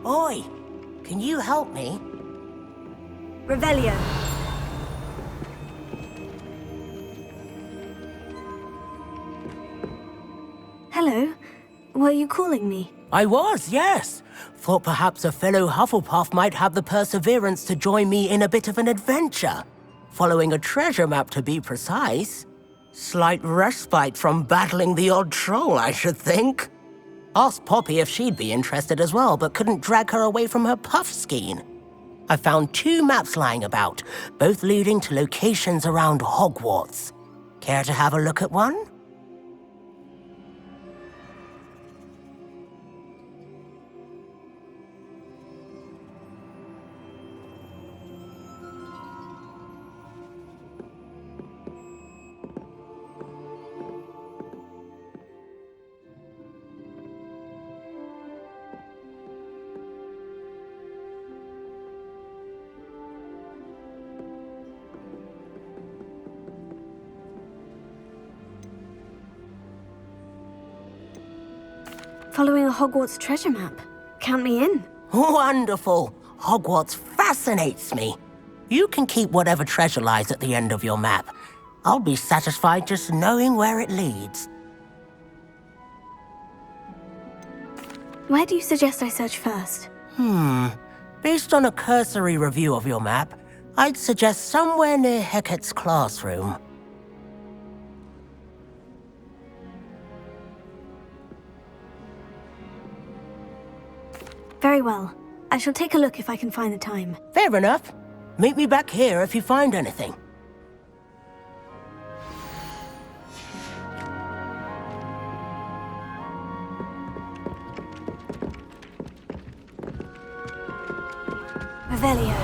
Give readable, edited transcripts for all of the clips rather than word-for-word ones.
Oi! Can you help me? Revelio. Hello. Were you calling me? I was, yes. Thought perhaps a fellow Hufflepuff might have the perseverance to join me in a bit of an adventure. Following a treasure map, to be precise. Slight respite from battling the odd troll, I should think. Asked Poppy if she'd be interested as well, but couldn't drag her away from her puff skein. I found 2 maps lying about, both leading to locations around Hogwarts. Care to have a look at one? Following a Hogwarts treasure map. Count me in. Wonderful! Hogwarts fascinates me. You can keep whatever treasure lies at the end of your map. I'll be satisfied just knowing where it leads. Where do you suggest I search first? Based on a cursory review of your map, I'd suggest somewhere near Hecat's classroom. Very well. I shall take a look if I can find the time. Fair enough. Meet me back here if you find anything. Revelio.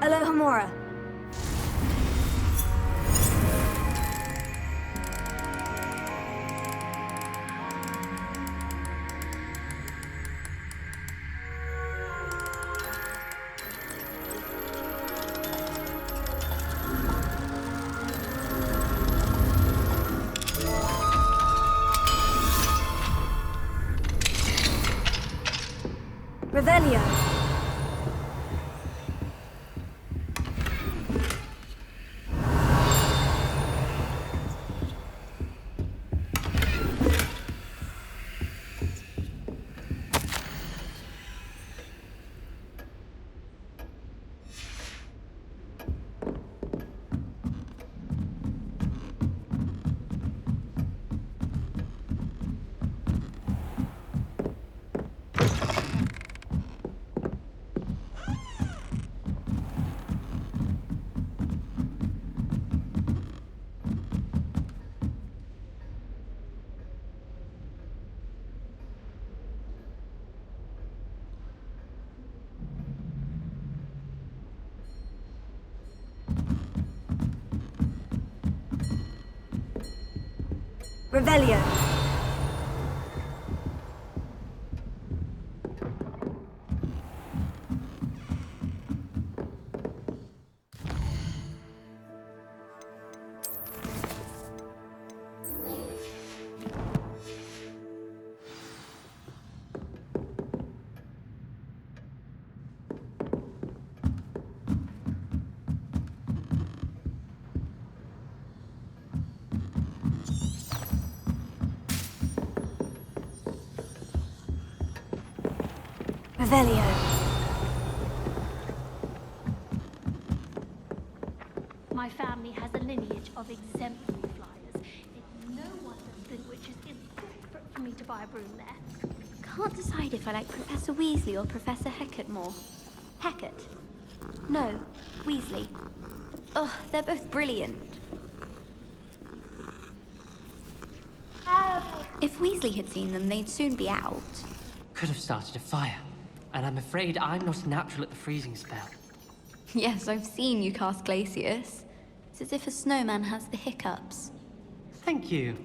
Alohomora. Revelio. Revelio. Revelio. My family has a lineage of exemplary flyers. It's no wonder Flintwich is desperate for me to buy a broom there. Can't decide if I like Professor Weasley or Professor Hecat more. Hecat? No, Weasley. Ugh, they're both brilliant. If Weasley had seen them, they'd soon be out. Could have started a fire, and I'm afraid I'm not natural at the freezing spell. Yes, I've seen you cast Glacius. It's as if a snowman has the hiccups. Thank you.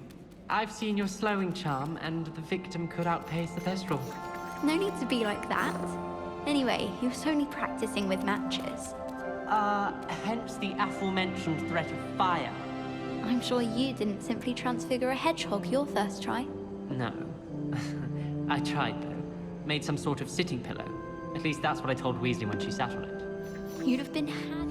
I've seen your slowing charm, and the victim could outpace the thestral. No need to be like that. Anyway, he was only practicing with matches. Hence the aforementioned threat of fire. I'm sure you didn't simply transfigure a hedgehog your first try. No. I tried, though. Made some sort of sitting pillow. At least that's what I told Weasley when she sat on it. You'd have been had.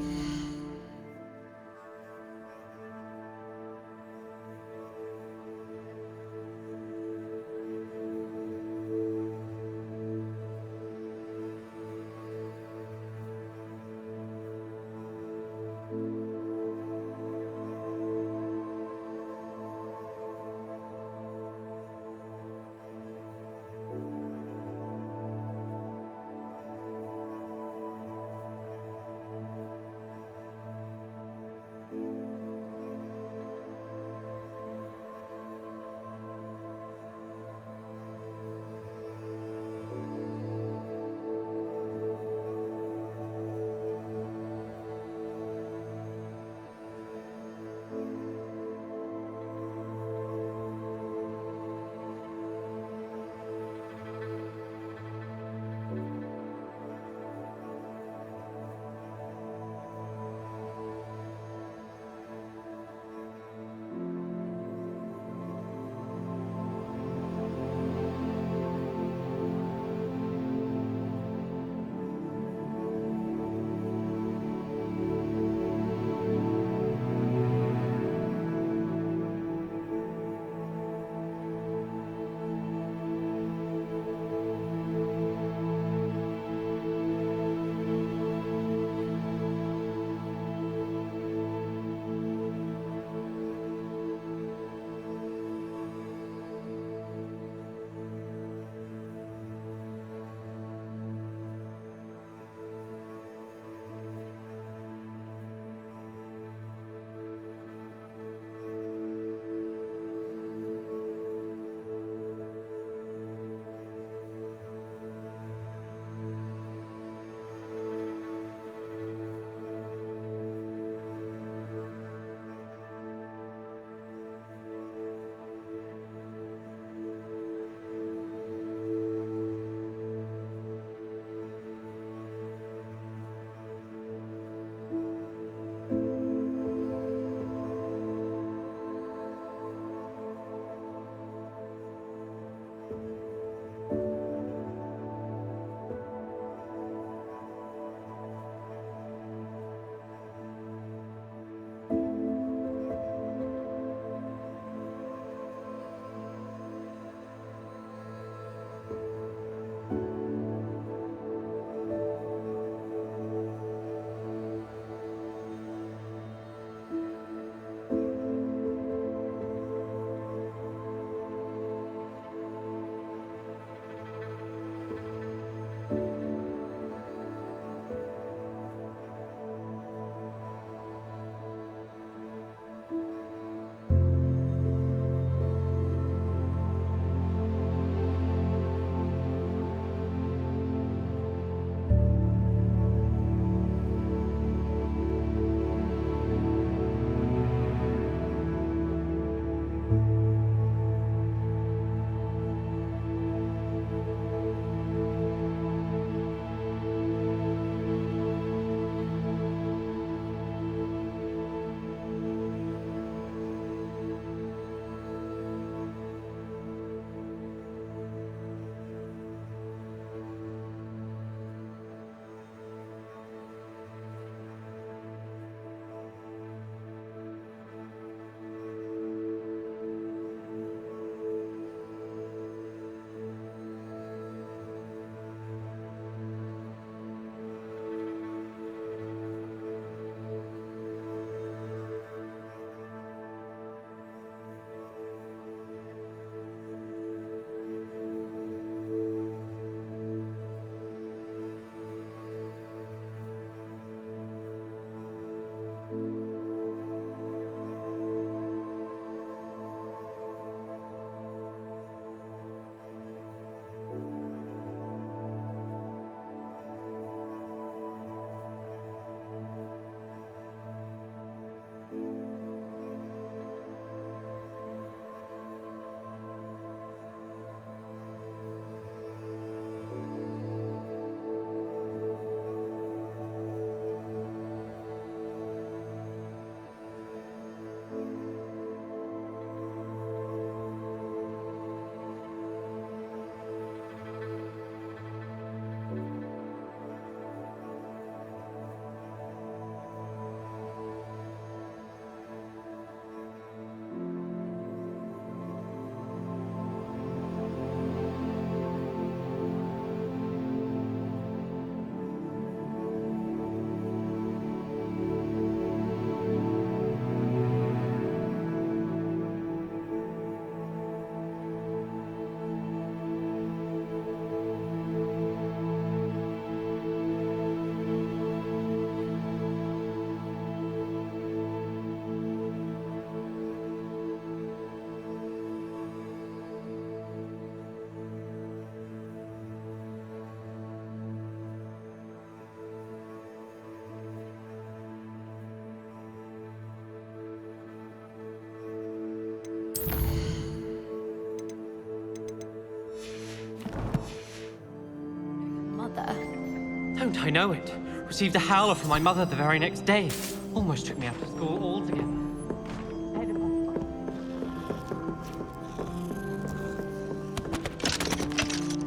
don't, I know it. Received a howler from my mother the very next day. Almost took me out of school altogether.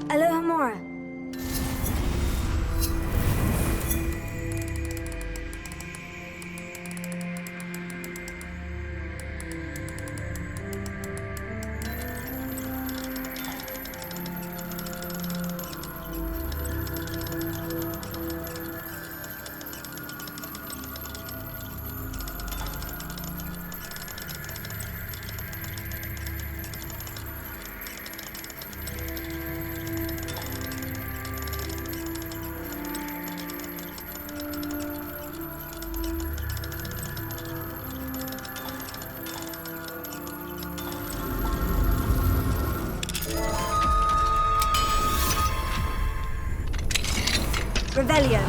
Alohomora. Revelio.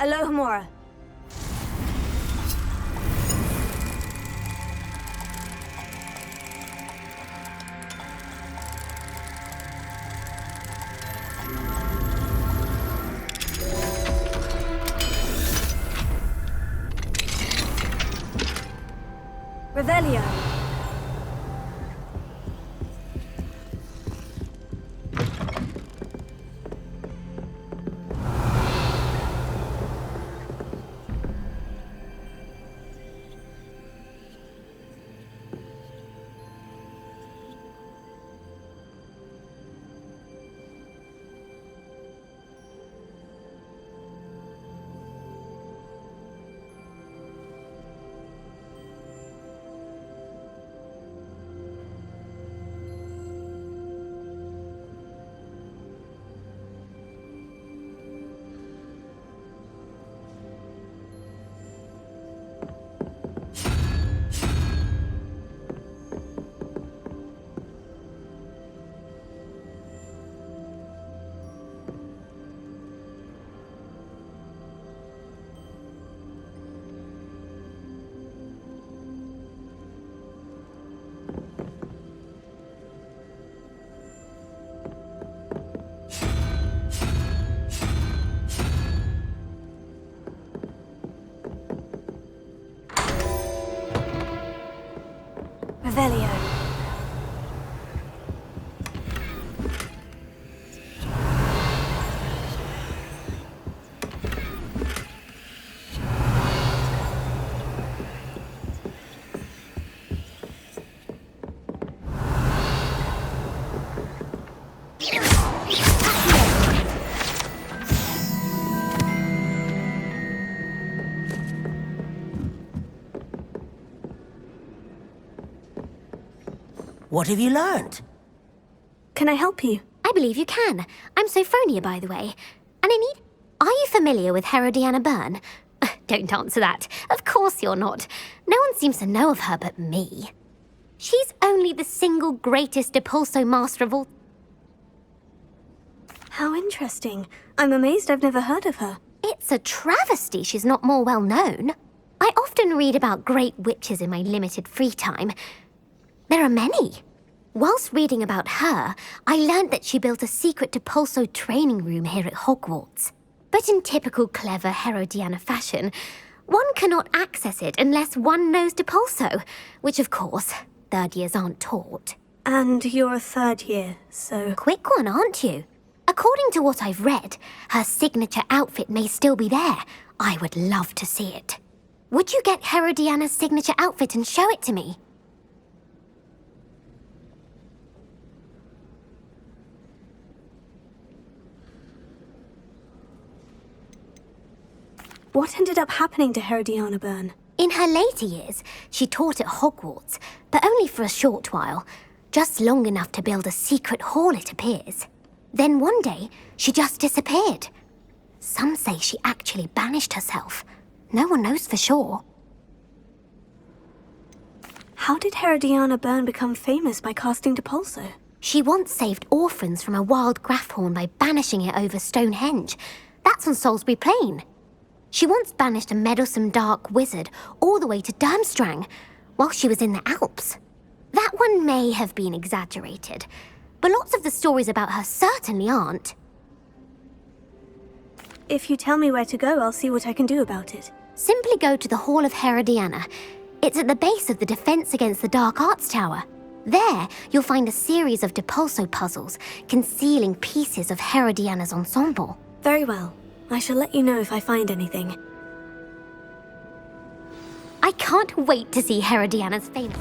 Alohomora. Revelio. Revelio. What have you learned? Can I help you? I believe you can. I'm Sophronia, by the way. And I need... Are you familiar with Herodiana Byrne? Don't answer that. Of course you're not. No one seems to know of her but me. She's only the single greatest Depulso master of all... How interesting. I'm amazed I've never heard of her. It's a travesty she's not more well known. I often read about great witches in my limited free time. There are many. Whilst reading about her, I learned that she built a secret Depulso training room here at Hogwarts. But in typical clever Herodiana fashion, one cannot access it unless one knows Depulso, which of course, third years aren't taught. And you're a third year, so... Quick one, aren't you? According to what I've read, her signature outfit may still be there. I would love to see it. Would you get Herodiana's signature outfit and show it to me? What ended up happening to Herodiana Byrne? In her later years, she taught at Hogwarts, but only for a short while. Just long enough to build a secret hall, it appears. Then one day, she just disappeared. Some say she actually banished herself. No one knows for sure. How did Herodiana Byrne become famous by casting Depulso? She once saved orphans from a wild Grafhorn by banishing it over Stonehenge. That's on Salisbury Plain. She once banished a meddlesome dark wizard all the way to Durmstrang while she was in the Alps. That one may have been exaggerated, but lots of the stories about her certainly aren't. If you tell me where to go, I'll see what I can do about it. Simply go to the Hall of Herodiana. It's at the base of the Defense Against the Dark Arts Tower. There, you'll find a series of Depulso puzzles concealing pieces of Herodiana's ensemble. Very well. I shall let you know if I find anything. I can't wait to see Herodiana's famous...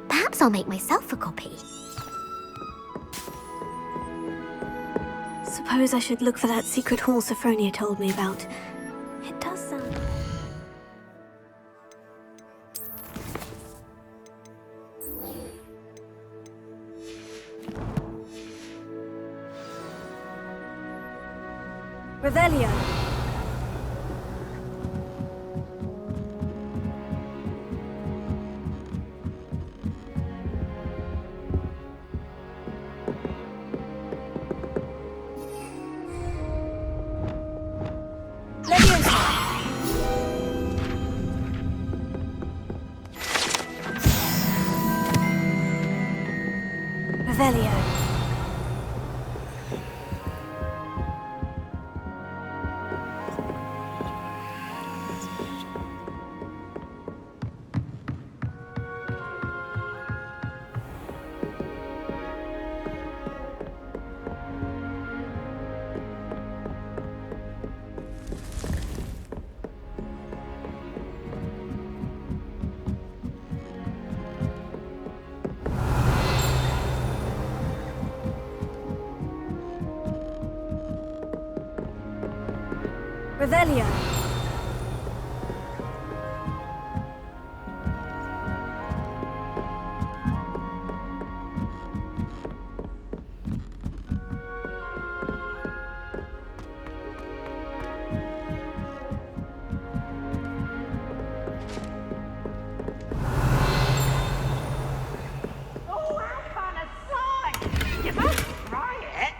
Perhaps I'll make myself a copy. Suppose I should look for that secret hall Sophronia told me about. It does sound... Revelio! Revelio. Revelio. Oh, that kind of slime! You must try it!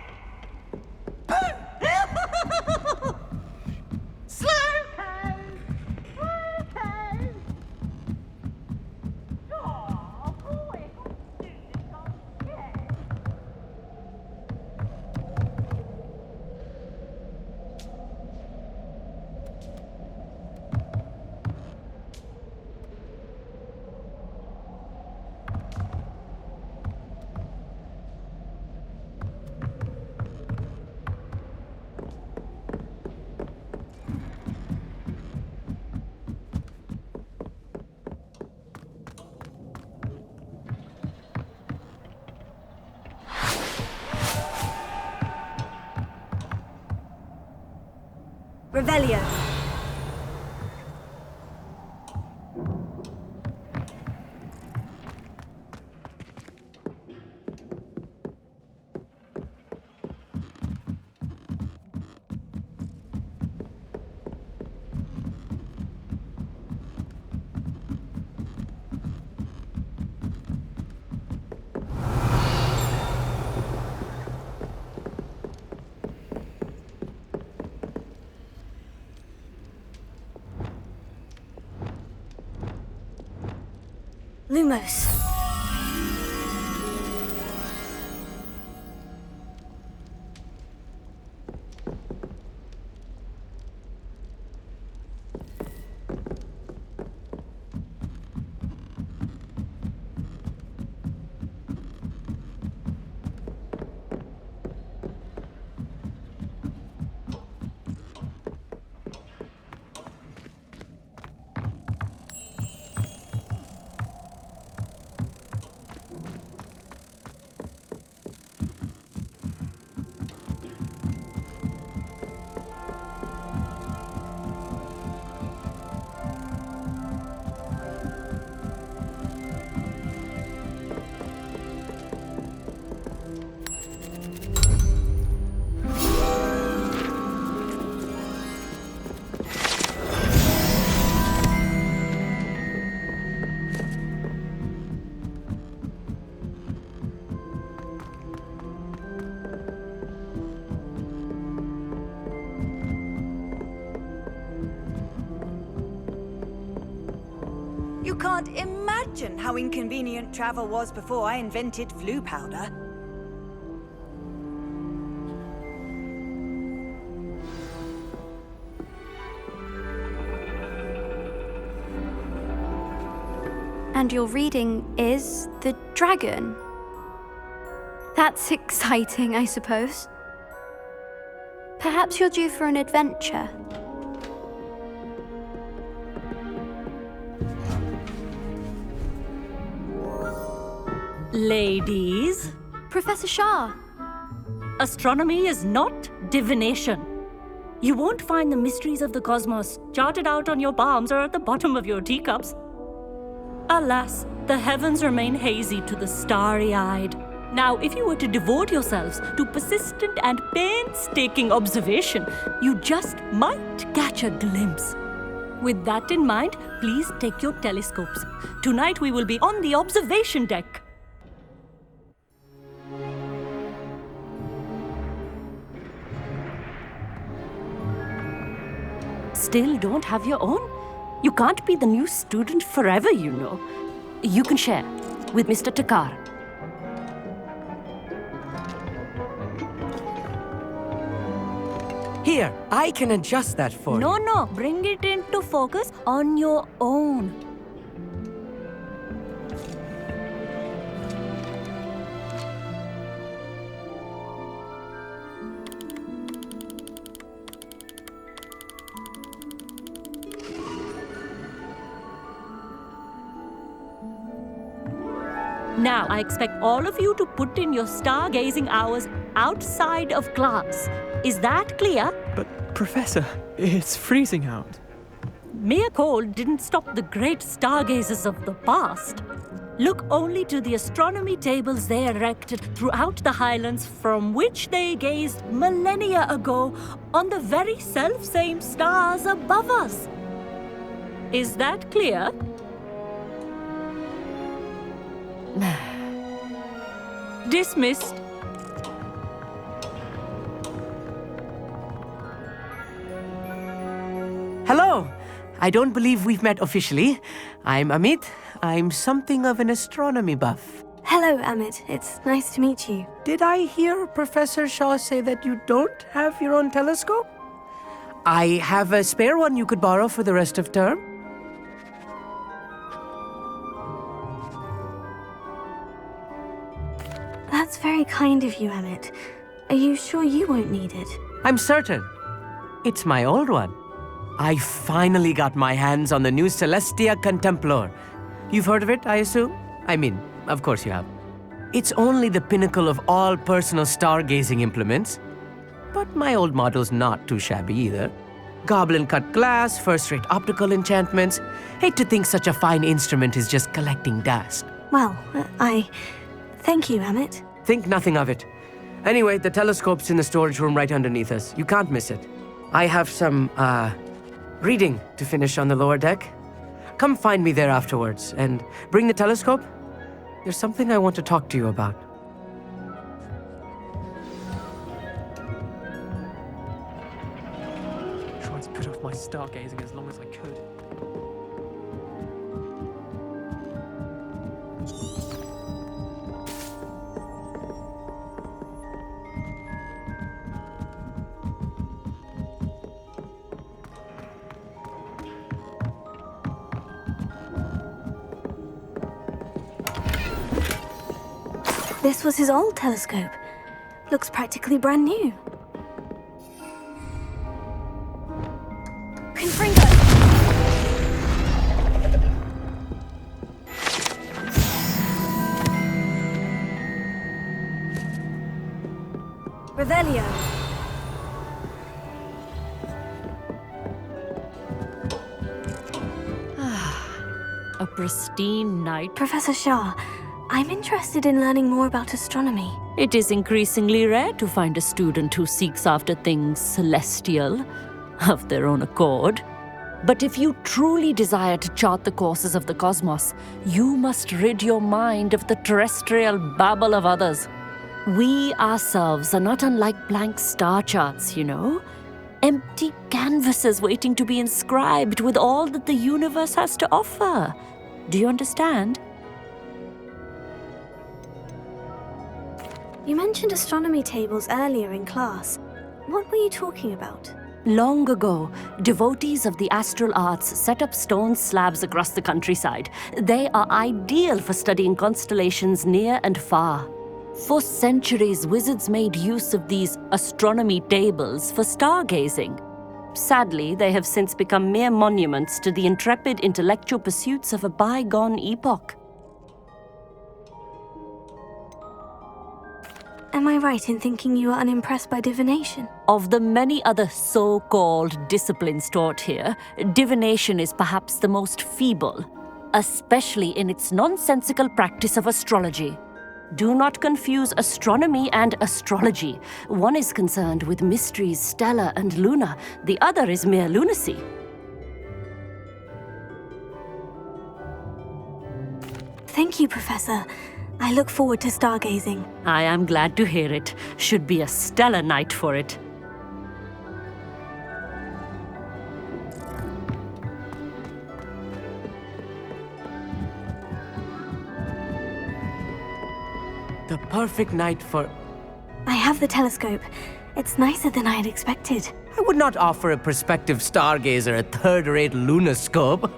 Revelio. Lumos. You can't imagine how inconvenient travel was before I invented flu powder. And your reading is the dragon. That's exciting, I suppose. Perhaps you're due for an adventure. Ladies, Professor Shah. astronomy is not divination. You won't find the mysteries of the cosmos charted out on your palms or at the bottom of your teacups. Alas, the heavens remain hazy to the starry-eyed. Now, if you were to devote yourselves to persistent and painstaking observation, you just might catch a glimpse. With that in mind, please take your telescopes. Tonight we will be on the observation deck. Still don't have your own? You can't be the new student forever, you know. You can share with Mr. Takar. Here, I can adjust that for you. No, bring it into focus on your own. Now, I expect all of you to put in your stargazing hours outside of class. Is that clear? But, Professor, it's freezing out. Mere cold didn't stop the great stargazers of the past. Look only to the astronomy tables they erected throughout the highlands from which they gazed millennia ago on the very self-same stars above us. Is that clear? Dismissed. Hello! I don't believe we've met officially. I'm Amit. I'm something of an astronomy buff. Hello, Amit. It's nice to meet you. Did I hear Professor Shaw say that you don't have your own telescope? I have a spare one you could borrow for the rest of term. That's very kind of you, Amit. Are you sure you won't need it? I'm certain. It's my old one. I finally got my hands on the new Celestia Contemplar. You've heard of it, I assume? I mean, of course you have. It's only the pinnacle of all personal stargazing implements. But my old model's not too shabby either. Goblin-cut glass, first-rate optical enchantments. Hate to think such a fine instrument is just collecting dust. Well, thank you, Amit. Think nothing of it. Anyway, the telescope's in the storage room right underneath us. You can't miss it. I have some, reading to finish on the lower deck. Come find me there afterwards, and bring the telescope. There's something I want to talk to you about. Tried to put off my stargazing as long as I could. This was his old telescope. Looks practically brand new. Confringo! Revelio. A pristine night. Professor Shah, I'm interested in learning more about astronomy. It is increasingly rare to find a student who seeks after things celestial, of their own accord. But if you truly desire to chart the courses of the cosmos, you must rid your mind of the terrestrial babble of others. We ourselves are not unlike blank star charts, you know? Empty canvases waiting to be inscribed with all that the universe has to offer. Do you understand? You mentioned astronomy tables earlier in class. What were you talking about? Long ago, devotees of the astral arts set up stone slabs across the countryside. They are ideal for studying constellations near and far. For centuries, wizards made use of these astronomy tables for stargazing. Sadly, they have since become mere monuments to the intrepid intellectual pursuits of a bygone epoch. Am I right in thinking you are unimpressed by divination? Of the many other so-called disciplines taught here, divination is perhaps the most feeble, especially in its nonsensical practice of astrology. Do not confuse astronomy and astrology. One is concerned with mysteries stellar and lunar, the other is mere lunacy. Thank you, Professor. I look forward to stargazing. I am glad to hear it. Should be a stellar night for it. The perfect night for... I have the telescope. It's nicer than I had expected. I would not offer a prospective stargazer a third-rate lunoscope.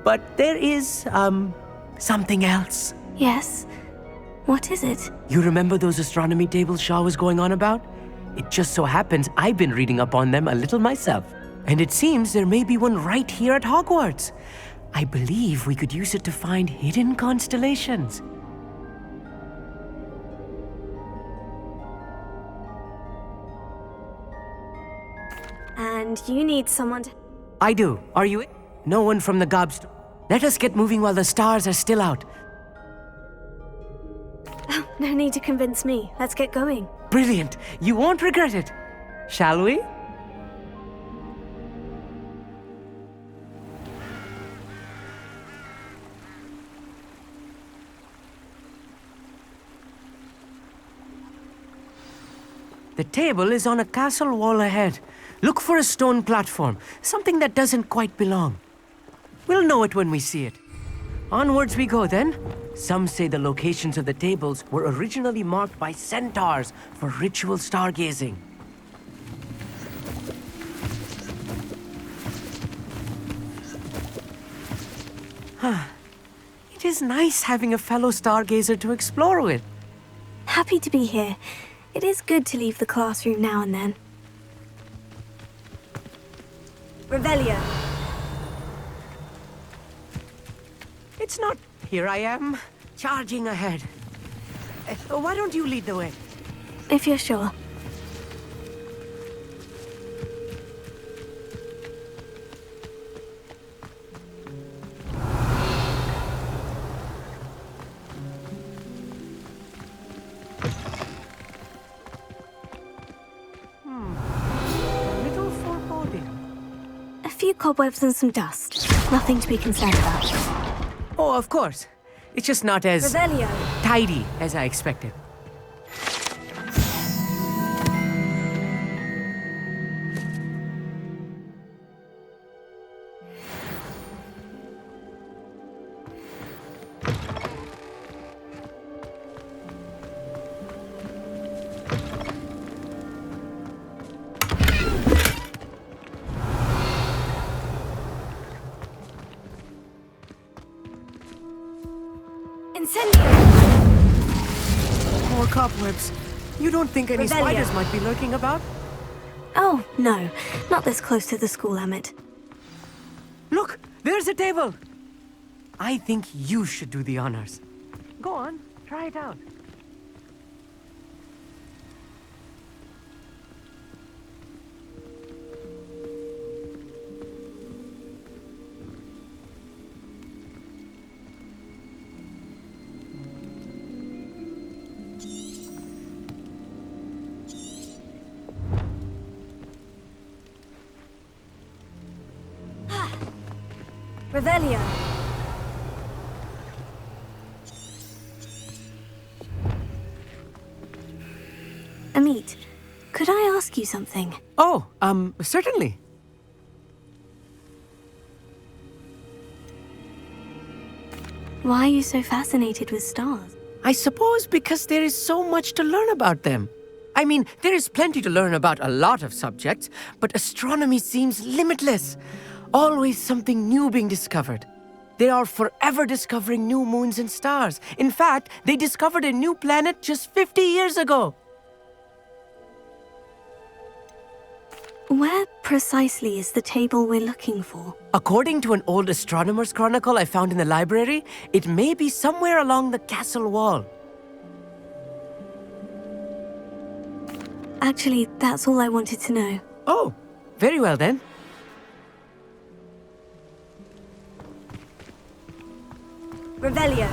But there is, something else. Yes? What is it? You remember those astronomy tables Shaw was going on about? It just so happens I've been reading up on them a little myself. And it seems there may be one right here at Hogwarts. I believe we could use it to find hidden constellations. And you need someone to... I do. Are you? No one from the Gobs. Let us get moving while the stars are still out. Oh, no need to convince me. Let's get going. Brilliant. You won't regret it. Shall we? The table is on a castle wall ahead. Look for a stone platform, something that doesn't quite belong. We'll know it when we see it. Onwards we go then. Some say the locations of the tables were originally marked by centaurs for ritual stargazing. It is nice having a fellow stargazer to explore with. Happy to be here. It is good to leave the classroom now and then. Revelio. It's not... Here I am, charging ahead. Why don't you lead the way? If you're sure. cobwebs and some dust. Nothing to be concerned about. Oh, of course. It's just not as Revelio. tidy as I expected. Incendio! More cobwebs. You don't think any Revelio. spiders might be lurking about? Oh, no. Not this close to the school, Emmett. Look, there's a table. I think you should do the honors. Go on, try it out. Revelio. Amit, could I ask you something? Oh, certainly. Why are you so fascinated with stars? I suppose because there is so much to learn about them. I mean, there is plenty to learn about a lot of subjects, but astronomy seems limitless. Always something new being discovered. They are forever discovering new moons and stars. In fact, they discovered a new planet just 50 years ago. Where precisely is the table we're looking for? According to an old astronomer's chronicle I found in the library, it may be somewhere along the castle wall. Actually, that's all I wanted to know. Oh, very well then. Revelio.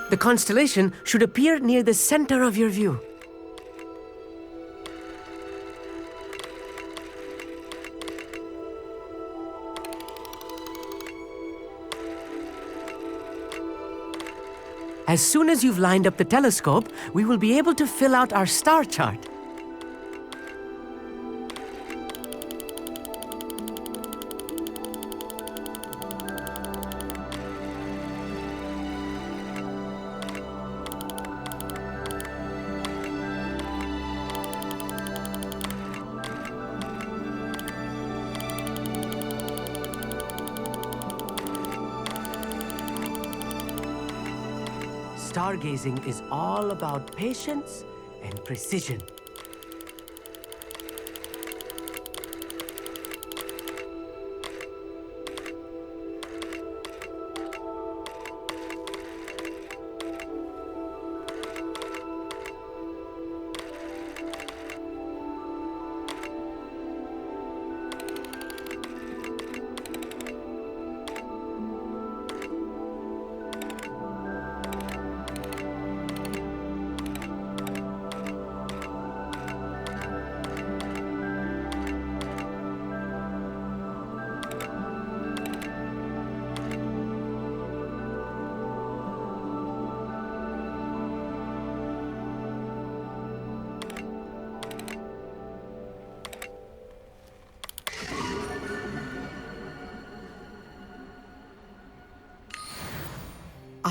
The constellation should appear near the center of your view. As soon as you've lined up the telescope, we will be able to fill out our star chart. Stargazing is all about patience and precision.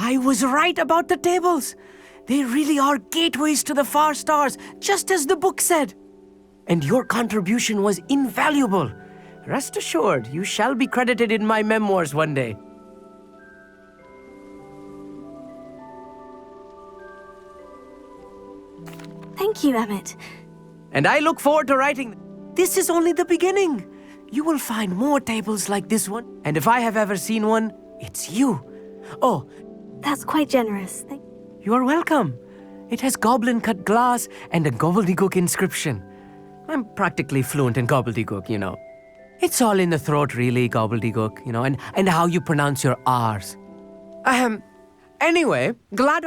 I was right about the tables. They really are gateways to the far stars, just as the book said. And your contribution was invaluable. Rest assured, you shall be credited in my memoirs one day. Thank you, Emmett. And I look forward to writing. This is only the beginning. You will find more tables like this one. And if I have ever seen one, it's you. Oh, That's quite generous. you are welcome. It has goblin-cut glass and a gobbledygook inscription. I'm practically fluent in gobbledygook, you know. It's all in the throat, really, gobbledygook, you know, and how you pronounce your R's. Anyway, glad...